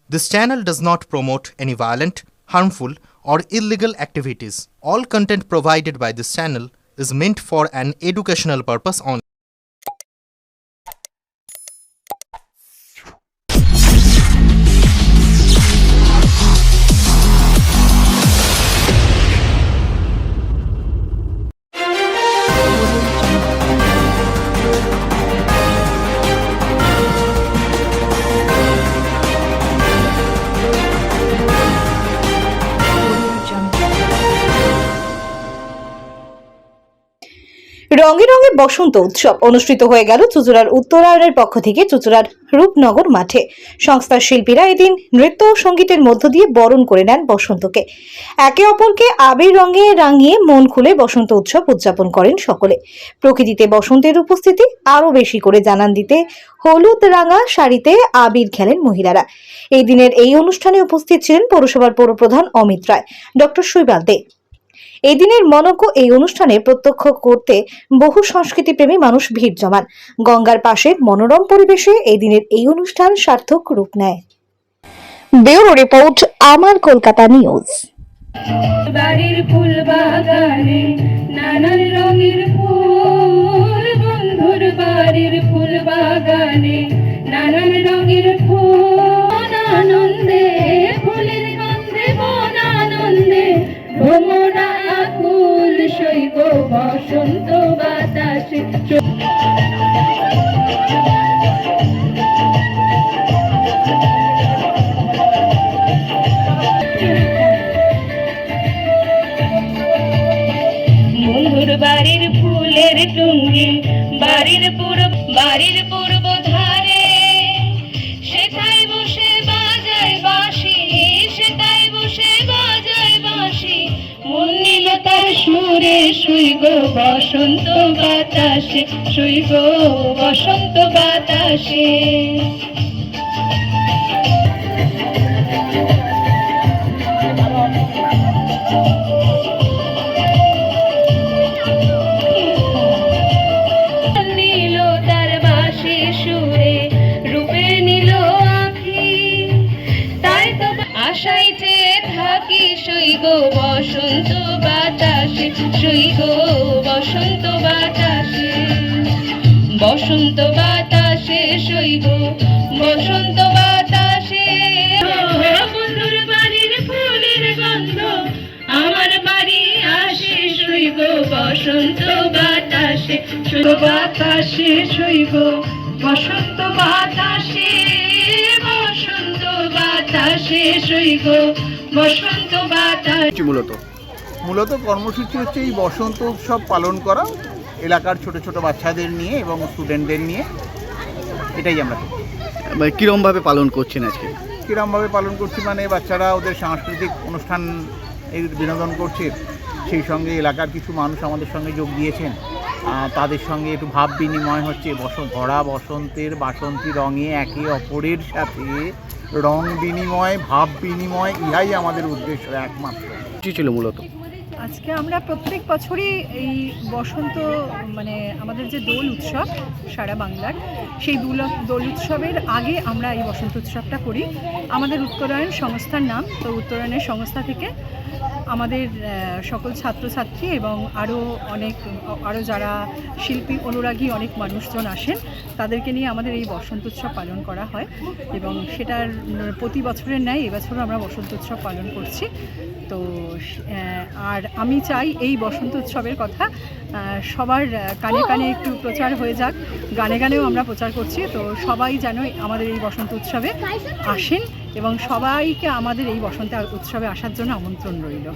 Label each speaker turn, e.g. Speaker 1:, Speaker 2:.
Speaker 1: This channel does not promote any violent, harmful, or illegal activities. All content provided by this channel is meant for an educational purpose only.
Speaker 2: রঙে রঙে বসন্ত উৎসব অনুষ্ঠিত হয়ে গেল চুঁচুড়ার উত্তরায়ণের পক্ষ থেকে চুঁচুড়ার রূপনগর মাঠে। সংস্থার শিল্পীরা এদিন নৃত্য ও সঙ্গীতের মধ্য দিয়ে বরণ করে নেন বসন্তকে। একে অপরকে আবির রঙে রাঙিয়ে মন খুলে বসন্ত উৎসব উদযাপন করেন সকলে। প্রকৃতিতে বসন্তের উপস্থিতি আরো বেশি করে জানান দিতে হলুদ রাঙা শাড়িতে আবির খেলেন মহিলারা। এই দিনের এই অনুষ্ঠানে উপস্থিত ছিলেন পৌরসভার পৌরপ্রধান অমিত রায়, ডক্টর শৈবাল দে। এই দিনের মনোজ্ঞ এই অনুষ্ঠানে প্রত্যক্ষ করতে বহু সংস্কৃতিপ্রেমী মানুষ ভিড় জমান। গঙ্গার পাশে মনোরম পরিবেশে এই দিনের এই অনুষ্ঠান সার্থক রূপ নেয়। ব্যুরো রিপোর্ট, আমার কলকাতা নিউজ।
Speaker 3: বাড়ির ফুল বাগানে নানান রঙের ফুল, বন্ধুর বাড়ির ফুল বাগানে নানান রঙের ফুল, আনন্দে ফুলের গন্ধে মন আনন্দে ভ্রমরা আকুল সইব বসন্ত বাতাসে। বন্ধুর বাড়ির ফুলের টুঙ্গি বাড়ির পূর্ব ধারে, সেটাই বসে বাজায় বাঁশি, সেটাই বসে বাজায় বাঁশি, মন নিল তার সুরে শুইব বসন্ত বাতাসে, শুইব বসন্ত বাতাসে। আশাইতে থাকি শুইব বসন্ত বাতাসে, শুইব বসন্ত বাতাসে, বসন্ত বাতাসে শুইব বসন্ত বাতাসে। বন্ধুর বাড়ির ফুলের গন্ধ আমার বাড়ি আসে, শুইব বসন্ত বাতাসে, শুইব বাতাসে, শুইব বসন্ত বাতাসে, বসন্ত বাতাসে শুইব বসন্ত বাতাসে।
Speaker 4: মূলত কর্মসূচি হচ্ছে এই বসন্ত উৎসব পালন করা, এলাকার ছোট ছোট বাচ্চাদের নিয়ে এবং স্টুডেন্টদের নিয়ে। এটাই আমরা
Speaker 5: কীরমভাবে পালন করছেন আজকে?
Speaker 4: কীরমভাবে পালন করছি মানে বাচ্চারা ওদের সাংস্কৃতিক অনুষ্ঠান এই বিনোদন করছে, সেই সঙ্গে এলাকার কিছু মানুষ আমাদের সঙ্গে যোগ দিয়েছেন, তাদের সঙ্গে একটু ভাব বিনিময় হচ্ছে। ভরা বসন্তের বাসন্তী রঙে একে অপরের সাথে রং বিনিময়, ভাব বিনিময়, ইহাই আমাদের উদ্দেশ্য একমাত্র।
Speaker 5: কী ছিল মূলত?
Speaker 6: আজকে আমরা প্রত্যেক বছরই এই বসন্ত আমাদের যে দোল উৎসব সারা বাংলার, সেই দোল উৎসবের আগে আমরা এই বসন্ত উৎসবটা করি। আমাদের উত্তরায়ণ সংস্থার নাম, তো উত্তরায়ণের সংস্থা থেকে আমাদের সকল ছাত্রছাত্রী এবং আরও যারা শিল্পী অনুরাগী অনেক মানুষজন আসেন, তাদেরকে নিয়ে আমাদের এই বসন্ত উৎসব পালন করা হয় এবং সেটার প্রতি বছরের ন্যায় এবছরও আমরা বসন্ত উৎসব পালন করছি। তো আর আমি চাই এই বসন্ত উৎসবের কথা সবার কানে কানে একটু প্রচার হয়ে যাক, গানে গানেও আমরা প্রচার করছি। তো সবাই যেন আমাদের এই বসন্ত উৎসবে আসেন এবং সবাইকে আমাদের এই বসন্ত উৎসবে আসার জন্য আমন্ত্রণ রইল।